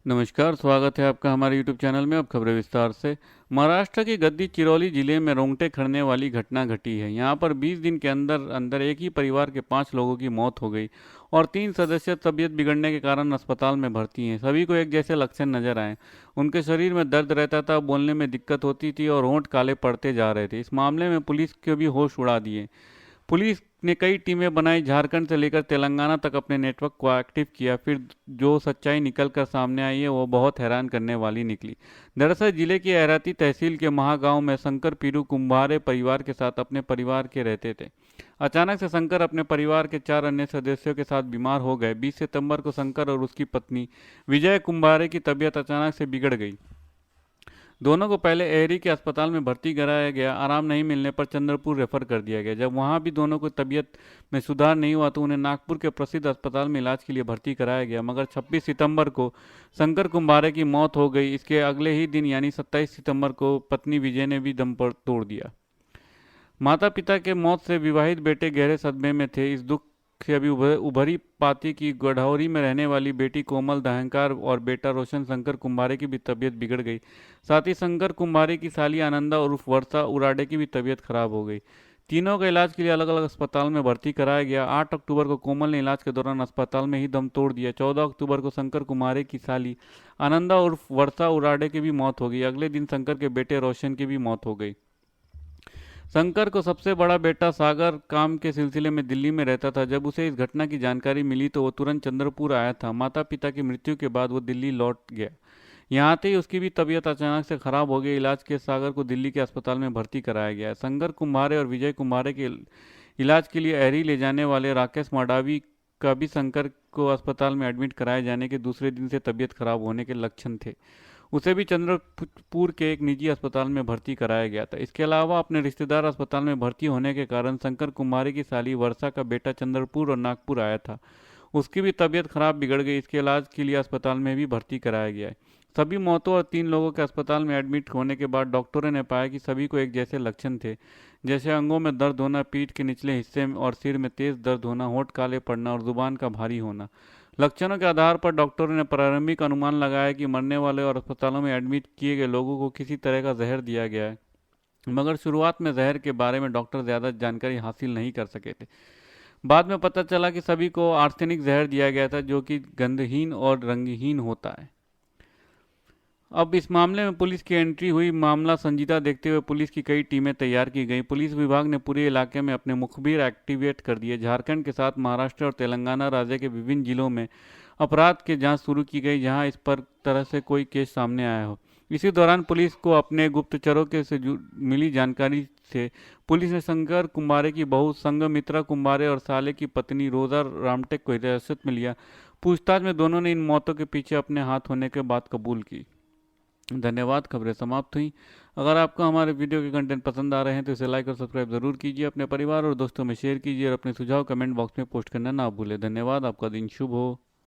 नमस्कार, स्वागत है आपका हमारे YouTube चैनल में। अब खबरें विस्तार से। महाराष्ट्र के गद्दी चिरौली जिले में रोंगटे खड़ने वाली घटना घटी है। यहां पर 20 दिन के अंदर अंदर एक ही परिवार के 5 लोगों की मौत हो गई और 3 सदस्य तबीयत बिगड़ने के कारण अस्पताल में भर्ती हैं। सभी को एक जैसे लक्षण नजर आए। उनके शरीर में दर्द रहता था, बोलने में दिक्कत होती थी और होंठ काले पड़ते जा रहे थे। इस मामले में पुलिस के भी होश उड़ा दिए। पुलिस ने कई टीमें बनाई, झारखंड से लेकर तेलंगाना तक अपने नेटवर्क को एक्टिव किया। फिर जो सच्चाई निकल कर सामने आई है वो बहुत हैरान करने वाली निकली। दरअसल जिले की अहराती तहसील के महागांव में शंकर पीरू कुंभारे परिवार के साथ अपने परिवार के रहते थे। अचानक से शंकर अपने परिवार के 4 अन्य सदस्यों के साथ बीमार हो गए। 20 सितंबर को शंकर और उसकी पत्नी विजय कुंभारे की तबीयत अचानक से बिगड़ गई। दोनों को पहले एहरी के अस्पताल में भर्ती कराया गया। आराम नहीं मिलने पर चंद्रपुर रेफर कर दिया गया। जब वहां भी दोनों को तबीयत में सुधार नहीं हुआ तो उन्हें नागपुर के प्रसिद्ध अस्पताल में इलाज के लिए भर्ती कराया गया, मगर 26 सितंबर को शंकर कुंभारे की मौत हो गई। इसके अगले ही दिन यानी 27 सितंबर को पत्नी विजय ने भी दम पर तोड़ दिया। माता पिता के मौत से विवाहित बेटे गहरे सदमे में थे। इस दुख से अभी उभरी पाती की गढ़ौरी में रहने वाली बेटी कोमल दहंकार और बेटा रोशन शंकर कुंभारे की भी तबीयत बिगड़ गई। साथ ही शंकर कुंभारे की साली आनंदा उर्फ वर्षा उराडे की भी तबीयत खराब हो गई। तीनों का इलाज के लिए अलग अलग अस्पताल में भर्ती कराया गया। 8 अक्टूबर को कोमल ने इलाज के दौरान अस्पताल में ही दम तोड़ दिया। 14 अक्टूबर को शंकर कुमारे की साली आनंदा उर्फ वर्षा उराडे की भी मौत हो गई। अगले दिन शंकर के बेटे रोशन की भी मौत हो गई। शंकर को सबसे बड़ा बेटा सागर काम के सिलसिले में दिल्ली में रहता था। जब उसे इस घटना की जानकारी मिली तो वो तुरंत चंद्रपुर आया था। माता पिता की मृत्यु के बाद वो दिल्ली लौट गया। यहाँ आते ही उसकी भी तबीयत अचानक से खराब हो गई। इलाज के सागर को दिल्ली के अस्पताल में भर्ती कराया गया। शंकर कुम्हारे और विजय कुम्हारे के इलाज के लिए एहरी ले जाने वाले राकेश मडावी का भी शंकर को अस्पताल में एडमिट कराए जाने के दूसरे दिन से तबीयत खराब होने के लक्षण थे। उसे भी चंद्रपुर के एक निजी अस्पताल में भर्ती कराया गया था। इसके अलावा अपने रिश्तेदार अस्पताल में भर्ती होने के कारण शंकर कुमारी की साली वर्षा का बेटा चंद्रपुर और नागपुर आया था। उसकी भी तबीयत खराब बिगड़ गई। इसके इलाज के लिए अस्पताल में भी भर्ती कराया गया है। सभी मौतों और 3 लोगों के अस्पताल में एडमिट होने के बाद डॉक्टरों ने पाया कि सभी को एक जैसे लक्षण थे, जैसे अंगों में दर्द होना, पीठ के निचले हिस्से में और सिर में तेज दर्द होना, होंठ काले पड़ना और जुबान का भारी होना। लक्षणों के आधार पर डॉक्टरों ने प्रारंभिक अनुमान लगाया कि मरने वाले और अस्पतालों में एडमिट किए गए लोगों को किसी तरह का जहर दिया गया है, मगर शुरुआत में जहर के बारे में डॉक्टर ज़्यादा जानकारी हासिल नहीं कर सके थे। बाद में पता चला कि सभी को आर्सेनिक जहर दिया गया था, जो कि गंधहीन और रंगहीन होता है। अब इस मामले में पुलिस की एंट्री हुई। मामला संजीदा देखते हुए पुलिस की कई टीमें तैयार की गई। पुलिस विभाग ने पूरे इलाके में अपने मुखबिर एक्टिवेट कर दिए। झारखंड के साथ महाराष्ट्र और तेलंगाना राज्य के विभिन्न जिलों में अपराध की जांच शुरू की गई, जहां इस पर तरह से कोई केस सामने आया हो। इसी दौरान पुलिस को अपने गुप्तचरों के से मिली जानकारी से पुलिस ने शंकर कुंभारे की बहू संगमित्रा कुंभारे और साले की पत्नी रोजा रामटेक को हिरासत में लिया। पूछताछ में दोनों ने इन मौतों के पीछे अपने हाथ होने के बात कबूल की। धन्यवाद। खबरें समाप्त हुई। अगर आपको हमारे वीडियो के कंटेंट पसंद आ रहे हैं तो इसे लाइक और सब्सक्राइब जरूर कीजिए। अपने परिवार और दोस्तों में शेयर कीजिए और अपने सुझाव कमेंट बॉक्स में पोस्ट करना ना भूलें। धन्यवाद। आपका दिन शुभ हो।